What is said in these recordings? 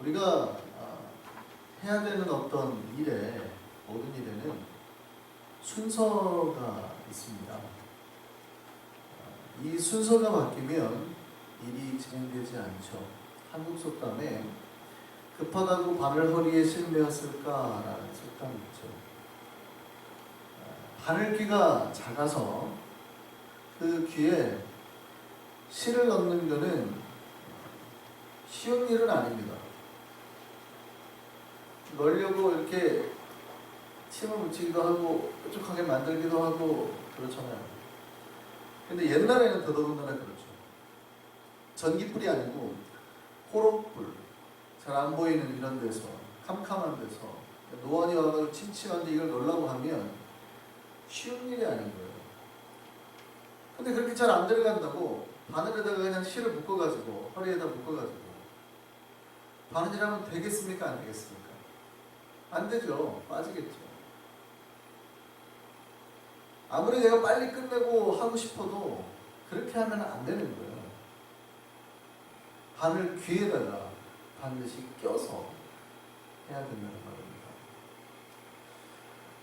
우리가 해야 되는 어떤 일에, 모든 일에는 순서가 있습니다. 이 순서가 바뀌면 일이 진행되지 않죠. 한국 속담에 급하다고 바늘 허리에 실 메었을까라는 속담이 있죠. 바늘귀가 작아서 그 귀에 실을 넣는 것은 쉬운 일은 아닙니다. 넣으려고 이렇게 침을 묻히기도 하고 뾰족하게 만들기도 하고 그렇잖아요. 근데 옛날에는 더더군다나 그렇죠. 전기불이 아니고 호롱불, 잘 안 보이는 이런 데서, 캄캄한 데서 노원이 와서 침침한데 이걸 넣으려고 하면 쉬운 일이 아닌 거예요. 근데 그렇게 잘 안 들어간다고 바늘에다가 그냥 실을 묶어가지고 허리에다 묶어가지고 바느질하면 되겠습니까? 안 되겠습니까? 안 되죠. 빠지겠죠. 아무리 내가 빨리 끝내고 하고 싶어도 그렇게 하면 안 되는 거예요. 바늘 귀에다가 반드시 껴서 해야 된다는 말입니다.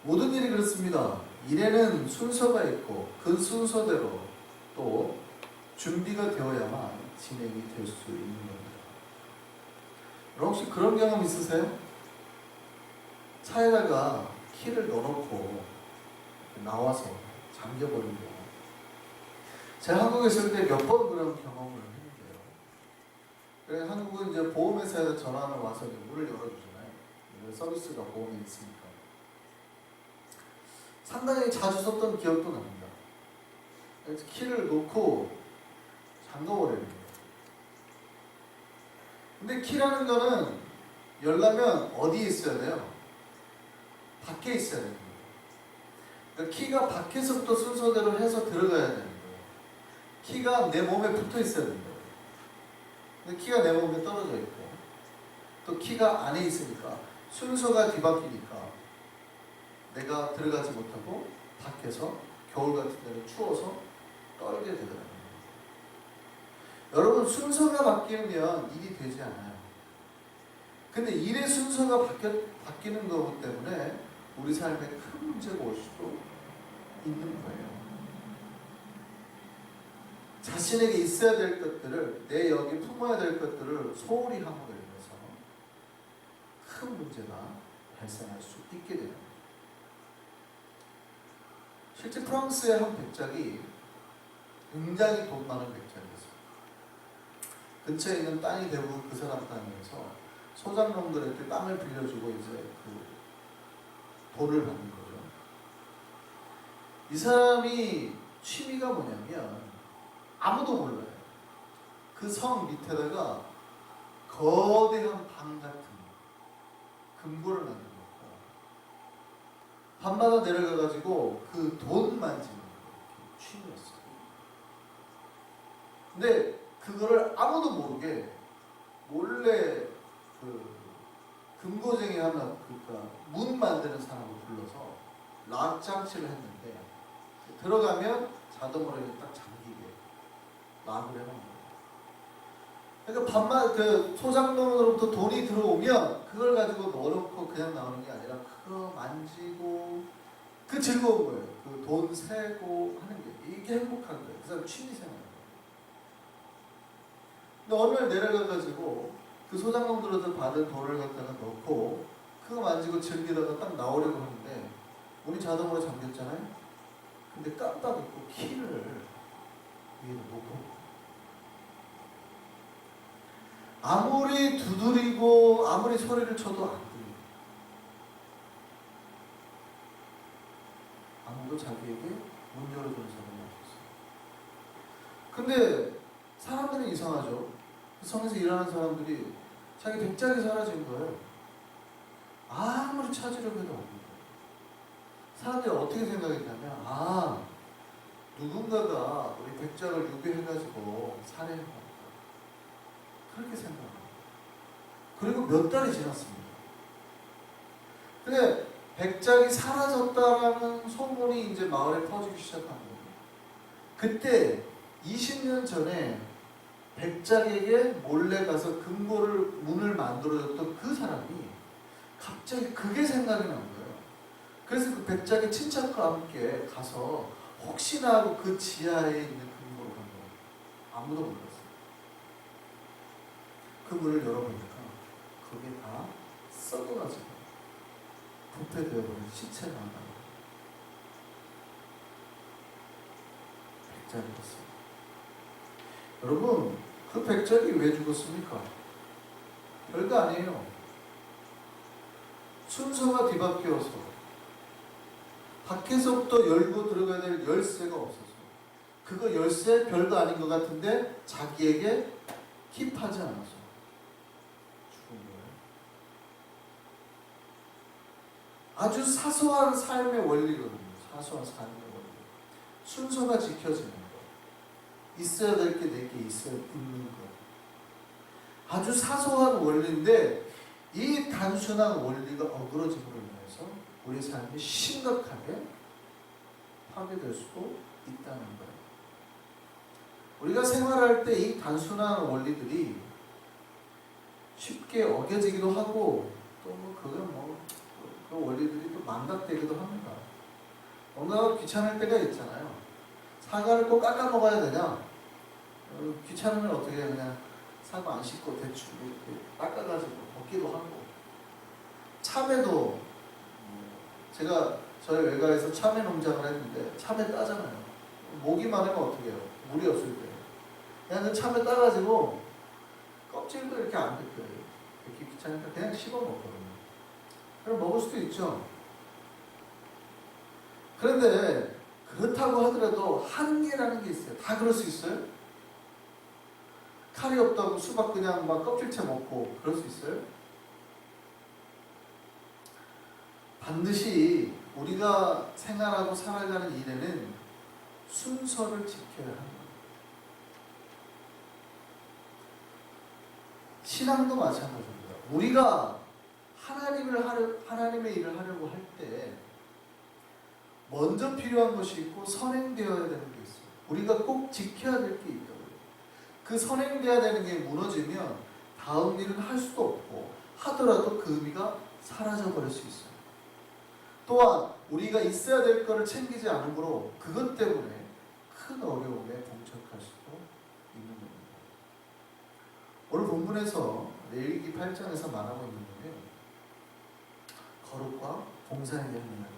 모든 일이 그렇습니다. 일에는 순서가 있고 그 순서대로 또 준비가 되어야만 진행이 될 수 있는 겁니다. 여러분 혹시 그런 경험 있으세요? 차에다가 키를 넣어놓고 나와서 잠겨버린 경우. 제가 한국에 있을 때 몇 번 그런 경험을 했는데요. 그래서 한국은 이제 보험회사에서 전화를 와서 문을 열어주잖아요. 서비스가 보험에 있으니까. 상당히 자주 썼던 기억도 납니다. 그래서 키를 놓고 잠궈버리는 거예요. 근데 키라는 거는 열려면 어디에 있어야 돼요? 밖에 있어야 되는 거예요. 그러니까 키가 밖에서부터 순서대로 해서 들어가야 되는 거예요. 키가 내 몸에 붙어 있어야 되는 거예요. 근데 키가 내 몸에 떨어져 있고 또 키가 안에 있으니까 순서가 뒤바뀌니까 내가 들어가지 못하고 밖에서 겨울 같은 데는 추워서 떨게 되더라고요. 여러분 순서가 바뀌면 일이 되지 않아요. 근데 일의 순서가 바뀌는 거기 때문에 우리 삶에 큰 문제가 올 수도 있는 거예요. 자신에게 있어야 될 것들을, 내 여기 품어야 될 것들을 소홀히 함으로 인해서 큰 문제가 발생할 수 있게 됩니다. 실제 프랑스의 한 백작이 굉장히 돈 많은 백작이었어요. 근처에 있는 땅이 대부분 그 사람 땅이어서 소장농들한테 땅을 빌려주고 이제 그 돈을 받는 거죠. 이 사람이 취미가 뭐냐면 아무도 몰라요. 그 성 밑에다가 거대한 방 같은 금고를 만들어 놓고 밤마다 내려가가지고 그 돈 만지는 게 취미였어요. 근데 그거를 아무도 모르게 몰래 그 금고쟁이 하나, 그러니까 문 만드는 사람을 불러서 락장치를 했는데 들어가면 자동으로 딱 잠기게 락을 해놓은 거예요. 그러니까 밤마다 그 소장농으로부터 돈이 들어오면 그걸 가지고 넣어놓고 그냥 나오는 게 아니라 그거 만지고 그 즐거운 거예요. 그 돈 세고 하는 게 이게 행복한 거예요. 그 사람 취미생활. 근데 어느 날 내려가가지고 그 소장농들한테 받은 돈을 갖다가 넣고 그거 만지고 즐기다가 딱 나오려고 하는데 문이 자동으로 잠겼잖아요. 근데 깜빡 잊고 키를 위에 놓고 아무리 두드리고 아무리 소리를 쳐도 안 들려요. 아무도 자기에게 문 열어주는 사람이 없었어요. 근데 사람들은 이상하죠. 성에서 일하는 사람들이 자기 백작이 사라진 거예요. 아무리 찾으려고 해도 없는 거예요. 사람들이 어떻게 생각했냐면 누군가가 우리 백작을 유괴해가지고 살해한 겁니다. 그렇게 생각합니다. 그리고 몇 달이 지났습니다. 근데 백작이 사라졌다라는 소문이 이제 마을에 퍼지기 시작한 거예요. 그때 20년 전에 백작에게 몰래 가서 금고를 문을 만들어줬던 그 사람이 갑자기 그게 생각이 난 거예요. 그래서 그 백작의 친척과 함께 가서 혹시나 하고 그 지하에 있는 금고를 간 거예요. 아무도 몰랐어요. 그 문을 열어보니까 그게 다 썩어가지고 부패되어버린 시체가 나와요. 백작이었어요. 여러분, 그 백작이 왜 죽었습니까? 별거 아니에요. 순서가 뒤바뀌어서 밖에서부터 열고 들어가야 될 열쇠가 없어서 그거 열쇠 별거 아닌 것 같은데 자기에게 킵하지 않아서 죽은 거예요. 아주 사소한 삶의 원리거든요. 사소한 삶의 원리. 순서가 지켜지는 거. 있어야 될 게 내게 있어야 있는 거. 아주 사소한 원리인데 이 단순한 원리가 어그러짐으로 인해서 우리 삶이 심각하게 파괴될 수도 있다는 거예요. 우리가 생활할 때 이 단순한 원리들이 쉽게 어겨지기도 하고 또 그 원리들이 또 망각되기도 합니다. 뭔가 귀찮을 때가 있잖아요. 사과를 꼭 깎아 먹어야 되냐? 귀찮으면 어떻게 해? 그냥 사과 안 씻고 대충 이렇게 깎아가지고 먹기도 하고. 참외도 제가 저희 외가에서 참외 농장을 했는데 참외 따잖아요. 목이 마르면 어떻게 해요? 물이 없을 때 그냥 그 참외 따가지고 껍질도 이렇게 안 벗겨요. 이렇게 귀찮으니까 그냥 씹어 먹거든요. 그럼 먹을 수도 있죠. 그런데 그렇다고 하더라도 한계라는 게 있어요. 다 그럴 수 있어요? 칼이 없다고 수박 그냥 막 껍질째 먹고 그럴 수 있어요? 반드시 우리가 생활하고 살아가는 일에는 순서를 지켜야 합니다. 신앙도 마찬가지입니다. 우리가 하나님의 일을 하려고 할 때 먼저 필요한 것이 있고 선행되어야 되는 게 있어요. 우리가 꼭 지켜야 될 게 있다고요. 그 선행되어야 되는 게 무너지면 다음 일은 할 수도 없고 하더라도 그 의미가 사라져 버릴 수 있어요. 또한 우리가 있어야 될 것을 챙기지 않으므로 그것 때문에 큰 어려움에 봉착할 수도 있는 겁니다. 오늘 본문에서 레위기 8장에서 말하고 있는 건데요. 거룩과 봉사에 대한 이야기입니다.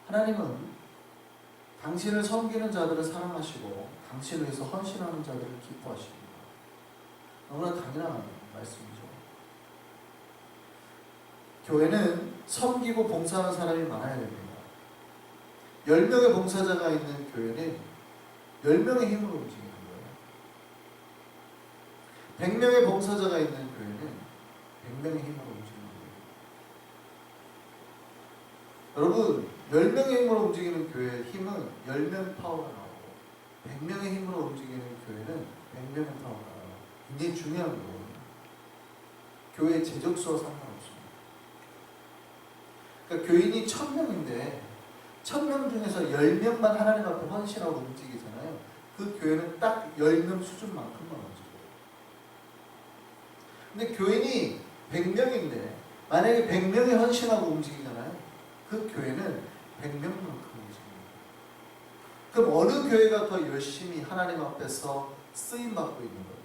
하나님은 당신을 섬기는 자들을 사랑하시고 당신을 위해서 헌신하는 자들을 기뻐하십니다. 너무나 당연한 말씀이죠. 교회는 섬기고 봉사하는 사람이 많아야 됩니다. 10명의 봉사자가 있는 교회는 10명의 힘으로 움직이는 거예요. 100명의 봉사자가 있는 교회는 100명의 힘으로 움직이는 거예요. 여러분, 10명의 힘으로 움직이는 교회의 힘은 10명 파워가 나오고 100명의 힘으로 움직이는 교회는 100명의 파워가 나와요. 굉장히 중요한 거거든요. 교회의 재적수와 상관없습니다. 그러니까 교인이 1000명인데 1000명 중에서 10명만 하나님 앞에 헌신하고 움직이잖아요. 그 교회는 딱 10명 수준만큼만 움직여요. 근데 교인이 100명인데 만약에 100명이 헌신하고 움직이잖아요. 그 교회는 100명만큼 움직입니다. 그럼 어느 교회가 더 열심히 하나님 앞에서 쓰임받고 있는 거예요?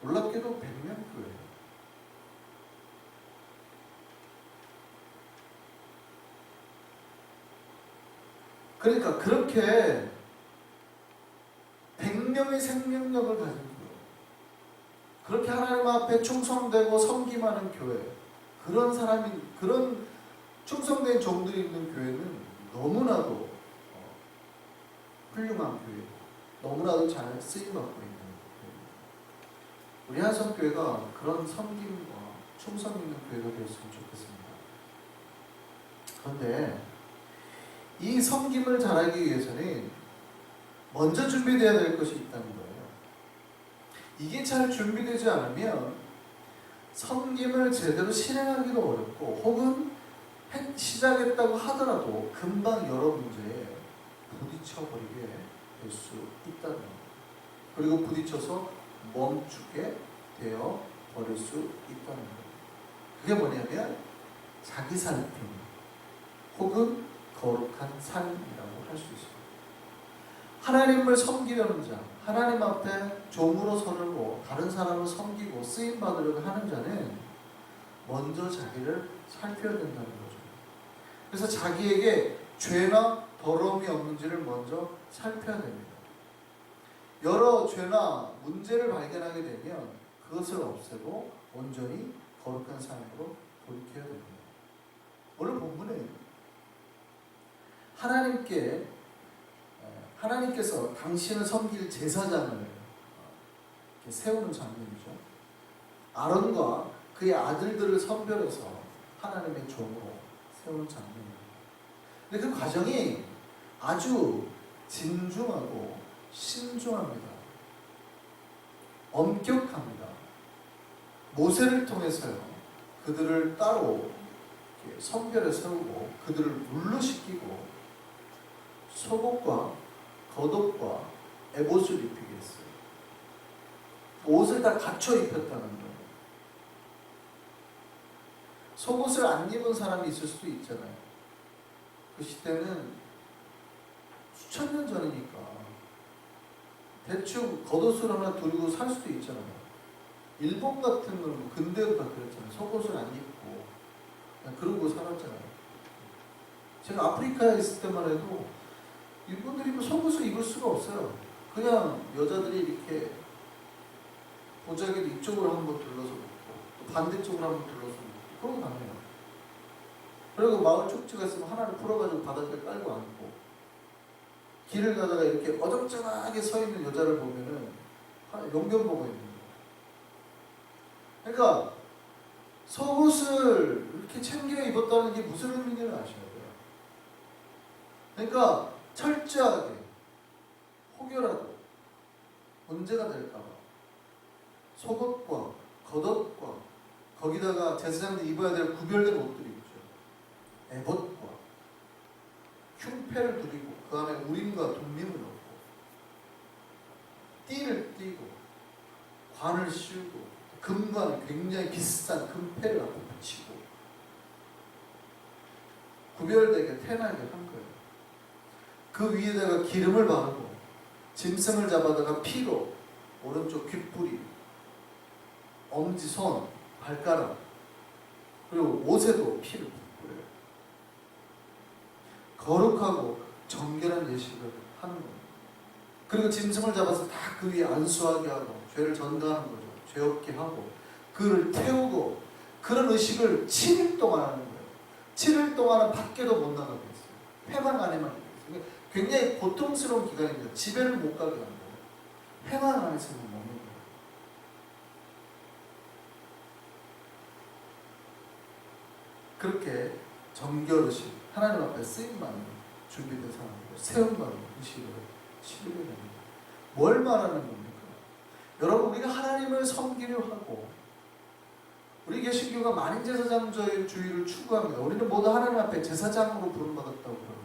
놀랍게도 100명 교회예요. 그러니까 그렇게 100명의 생명력을 가진 교회, 그렇게 하나님 앞에 충성되고 섬김하는 교회, 그런 충성된 종들이 있는 교회는 너무나도 훌륭한 교회고 너무나도 잘 쓰임받고 있는 교회입니다. 우리 한성교회가 그런 섬김과 충성 있는 교회가 되었으면 좋겠습니다. 그런데 이 섬김을 잘하기 위해서는 먼저 준비되어야 될 것이 있다는 거예요. 이게 잘 준비되지 않으면 섬김을 제대로 실행하기도 어렵고 혹은 시작했다고 하더라도 금방 여러 문제에 부딪혀버리게 될 수 있다는 겁니다. 그리고 부딪혀서 멈추게 되어 버릴 수 있다는 거예요. 그게 뭐냐면 자기 살핌 혹은 거룩한 삶이라고 할 수 있습니다. 하나님을 섬기려는 자, 하나님 앞에 종으로 서르고 다른 사람을 섬기고 쓰임 받으려고 하는 자는 먼저 자기를 살펴야 된다는 거죠. 그래서 자기에게 죄나 더러움이 없는지를 먼저 살펴야 됩니다. 여러 죄나 문제를 발견하게 되면 그것을 없애고 온전히 거룩한 삶으로 돌이켜야 됩니다. 오늘 본문에 하나님께서 당신을 섬길 제사장을 세우는 장면이죠. 아론과 그의 아들들을 선별해서 하나님의 종으로 세우는 장면입니다. 근데 그 과정이 아주 진중하고 신중합니다. 엄격합니다. 모세를 통해서요, 그들을 따로 선별해 세우고 그들을 물러시키고 속옷과 겉옷과 에봇을 입히게 했어요. 옷을 다 갖춰 입혔다는 거예요. 속옷을 안 입은 사람이 있을 수도 있잖아요. 그 시대는 수천 년 전이니까 대충 겉옷을 하나 두르고 살 수도 있잖아요. 일본 같은 건 근대로 다 그랬잖아요. 속옷을 안 입고 그냥 그러고 살았잖아요. 제가 아프리카에 있을 때만 해도 일본들이 뭐 속옷을 입을 수가 없어요. 그냥 여자들이 이렇게 보자기를 이쪽으로 한번 둘러서 놓고 또 반대쪽으로 한번 둘러서 놓고 그러고 다녀요. 그리고 마을 쪽지가 있으면 하나를 풀어가지고 바닥에 깔고 앉고, 길을 가다가 이렇게 어정쩡하게 서 있는 여자를 보면은 용변 보고 있는 거예요. 그러니까 속옷을 이렇게 챙겨 입었다는 게 무슨 의미인지를 아셔야 돼요. 그러니까 철저하게 혹여라도 문제가 될까봐 속옷과 겉옷과 거기다가 제사장들이 입어야 될 구별된 옷들이 있죠. 에봇과 흉패를 두리고 그 안에 우림과 둠밈을 넣고 띠를 띠고 관을 씌우고 금관, 굉장히 비싼 금패를 앞에 붙이고 구별되게 태어나게 한 거예요. 그 위에다가 기름을 바르고 짐승을 잡아다가 피로 오른쪽 귓불이, 엄지, 손, 발가락, 그리고 옷에도 피를 뿌려요. 거룩하고 정결한 예식을 하는 겁니다. 그리고 짐승을 잡아서 다 그 위에 안수하게 하고 죄를 전가하는 거죠. 죄 없게 하고 그를 태우고, 그런 의식을 7일 동안 하는 거예요. 7일 동안은 밖에도 못 나가게 했어요. 회막 안에만 있어요. 굉장히 고통스러운 기간입니다. 집에를 못 가게 하는 거예요. 회막 안에서만 먹는 거예요. 그렇게 정결의식, 하나님 앞에 쓰임받는 준비된 사람들, 세움받는 의식을 치르게 됩니다. 뭘 말하는 겁니까? 여러분, 우리가 하나님을 섬기려 하고 우리 개신교가 만인제사장주의를 추구합니다. 우리는 모두 하나님 앞에 제사장으로 부름받았다고 그러는 거예요.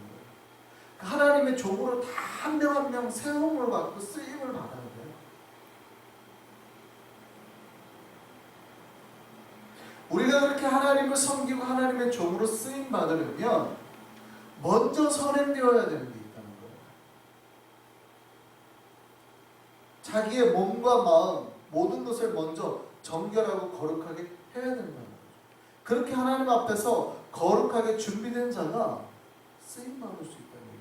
하나님의 종으로 다 한 명 한 명 세움을 받고 쓰임을 받아야 돼요. 우리가 그렇게 하나님을 섬기고 하나님의 종으로 쓰임 받으려면 먼저 선행되어야 되는 게 있다는 거예요. 자기의 몸과 마음 모든 것을 먼저 정결하고 거룩하게 해야 된다는 거죠. 그렇게 하나님 앞에서 거룩하게 준비된 자가 쓰임 받을 수 있다는 거예요.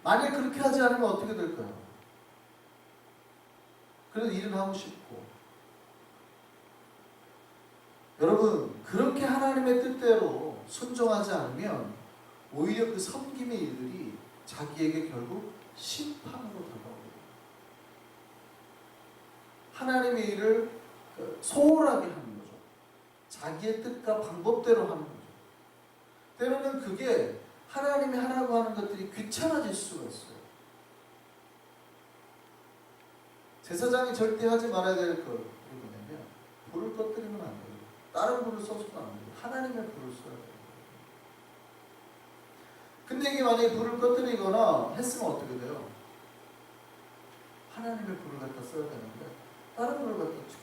만약 그렇게 하지 않으면 어떻게 될까요? 그래도 일은 하고 싶고, 여러분, 그렇게 하나님의 뜻대로 순종하지 않으면 오히려 그 섬김의 일들이 자기에게 결국 심판으로 다가옵니다. 하나님의 일을 소홀하게 하는 거죠. 자기의 뜻과 방법대로 하는 거죠. 때로는 그게 하나님이 하라고 하는 것들이 귀찮아질 수가 있어요. 제사장이 절대 하지 말아야 될 것이 뭐냐면 불을 꺼뜨리면 안 돼요. 다른 불을 써서도 안 돼요. 하나님의 불을 써야 돼요. 근데 이게 만약에 불을 꺼뜨리거나 했으면 어떻게 돼요? 하나님의 불을 갖다 써야 되는데 다른 불을 갖다 찍고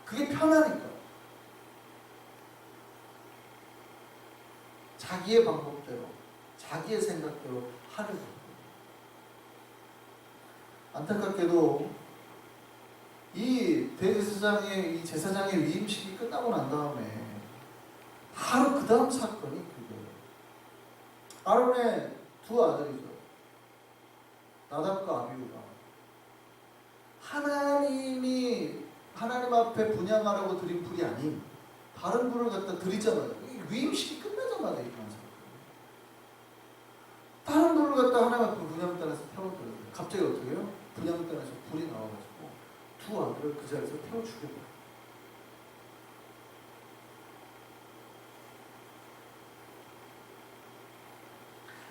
그게 편하니까 자기의 방법대로 자기의 생각대로 하려고. 안타깝게도 이 대제사장의 이 제사장의 위임식이 끝나고 난 다음에 바로 그 다음 사건이 그거예요. 아론의 두 아들이죠. 나답과 아비후가 하나님이 하나님 앞에 분향하라고 드린 불이 아닌 다른 불을 갖다 드리자마자 위임식이 끝나자마자 일어난 사건. 다른 불을 갖다 하나님 앞에 분향단에서 태워들어요. 갑자기 어떻게 해요? 분향단에서 불이 나와가지고 두 아들을 그 자리에서 태워 죽여버려요.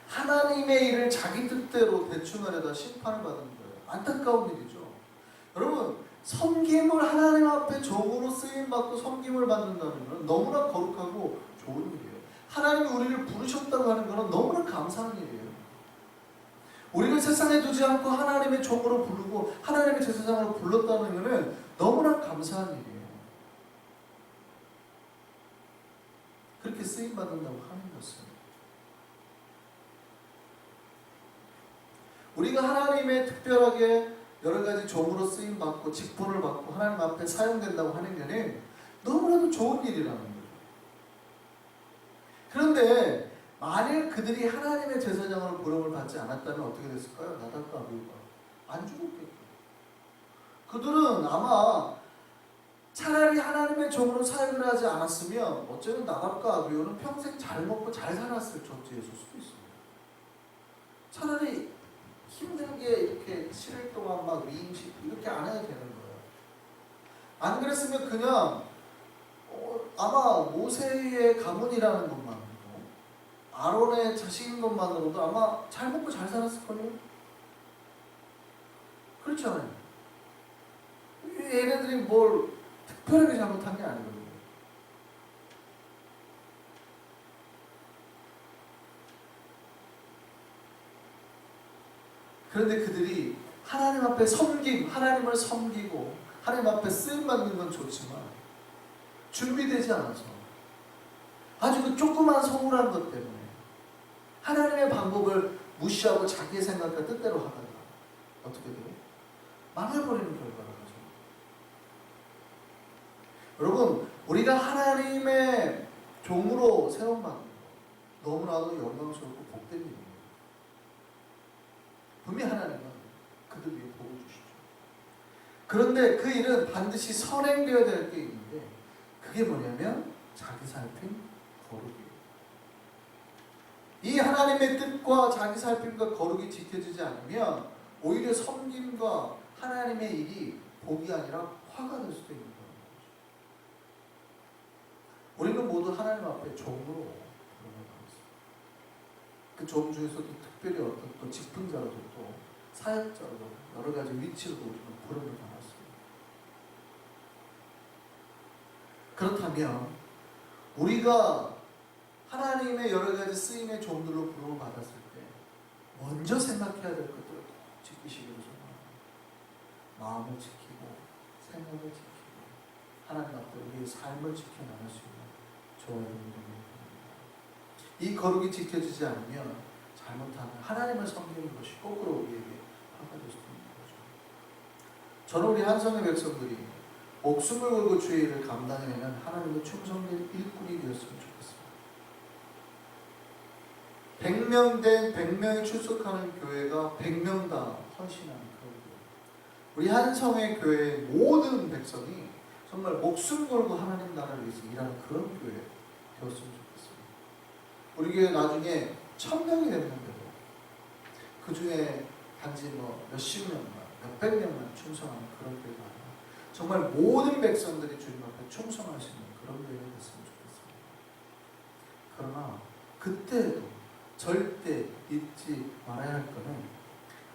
하나님의 일을 자기 뜻대로 대충하려다 심판을 받은 거예요. 안타까운 일이죠. 여러분, 섬김을 하나님 앞에 종으로 쓰임받고 섬김을 받는다는 것은 너무나 거룩하고 좋은 일이에요. 하나님이 우리를 부르셨다고 하는 것은 너무나 감사한 일이에요. 우리를 세상에 두지 않고 하나님의 종으로 부르고 하나님의 제사장으로 불렀다는 것은 너무나 감사한 일이에요. 그렇게 쓰임받는다고 하는 것은 우리가 하나님의 특별하게 여러 가지 종으로 쓰임받고 직분을 받고 하나님 앞에 사용된다고 하는 것은 너무나도 좋은 일이라는 거죠. 그런데 만일 그들이 하나님의 제사장으로 부름을 받지 않았다면 어떻게 됐을까요? 나답과 아비후가 안 죽었겠죠. 그들은 아마 차라리 하나님의 종으로 사용을 하지 않았으면 어쩌면 나답과 아비후는 평생 잘 먹고 잘 살았을 존재였을 수도 있습니다. 차라리 힘들게 이렇게 7일 동안 막 위임식 이렇게 안 해도 되는 거예요. 안 그랬으면 그냥 아마 모세의 가문이라는 것만으로도 아론의 자식인 것만으로도 아마 잘 먹고 잘 살았을걸요? 그렇지 않아요? 얘네들이 뭘 특별하게 잘못한 게 아니거든요. 그런데 그들이 하나님 앞에 하나님을 섬기고 하나님 앞에 쓰임받는 건 좋지만 준비되지 않아서 아주 그 조그만 소홀한 것 때문에 하나님의 방법을 무시하고 자기의 생각과 뜻대로 하다가 어떻게 돼요? 망해버리는 결과를 가죠. 여러분, 우리가 하나님의 종으로 세움받는 것 너무나도 영광스럽고 복된 일입니다. 분명히 하나님은 그들 위해 복을 주시죠. 그런데 그 일은 반드시 선행되어야 될 게 있는데 그게 뭐냐면 자기 살핌, 거룩이에요. 이 하나님의 뜻과 자기 살핌과 거룩이 지켜지지 않으면 오히려 섬김과 하나님의 일이 복이 아니라 화가 될 수도 있는 거예요. 우리는 모두 하나님 앞에 종으로 부름을 받았습니다. 그 종 중에서도 특별히 어떤 또 직분자로도 또 사역자로도 여러 가지 위치로도 우리는 부름을 받았습니다. 그렇다면 우리가 하나님의 여러 가지 쓰임의 종들로 부름을 받았을 때 먼저 생각해야 될 것들을 꼭 지키시기를 소망합니다. 마음을 지키고 생각을 지키고 하나님 앞에 우리의 삶을 지켜나갈 수 있는 저와 여러분들입니다. 이 거룩이 지켜지지 않으면 잘못하면 하나님을 섬기는 것이 거꾸로 우리에게 화가 될 수도 있는 거죠. 저는 우리 한성의 백성들이 목숨을 걸고 주의 일을 감당해내는 하나님의 충성된 일꾼이 되었으면 좋겠습니다. 100명 된 100명이 출석하는 교회가 100명 다 헌신하는 그런 교회. 우리 한성의 교회의 모든 백성이 정말 목숨 걸고 하나님 나라를 위해서 일하는 그런 교회 되었으면 좋겠습니다. 우리 교회 나중에 1000명이 됐는데도 그 중에 단지 몇십 명만, 몇백 명만 충성하는 그런 교회가 아니라 정말 모든 백성들이 주님 앞에 충성할 수 있는 그런 교회가 됐으면 좋겠습니다. 그러나 그때도 절대 잊지 말아야 할 것은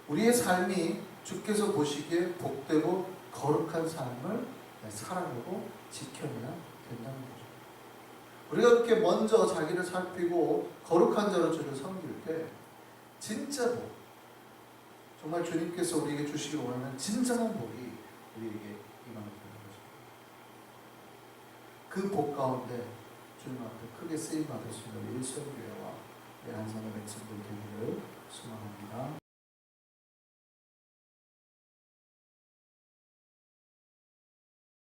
우리의 삶이 주께서 보시기에 복되고 거룩한 삶을 살아내고 지켜내야 된다는 거죠. 우리가 그렇게 먼저 자기를 살피고 거룩한 자로 주를 섬길 때 진짜로 정말 주님께서 우리에게 주시길 원하는 진정한 복이 우리에게 임하는 거죠. 그 복 가운데 주님 앞에 크게 쓰임 받을 수 있는 일선교회와 한산의 백성들 되기를 소망합니다.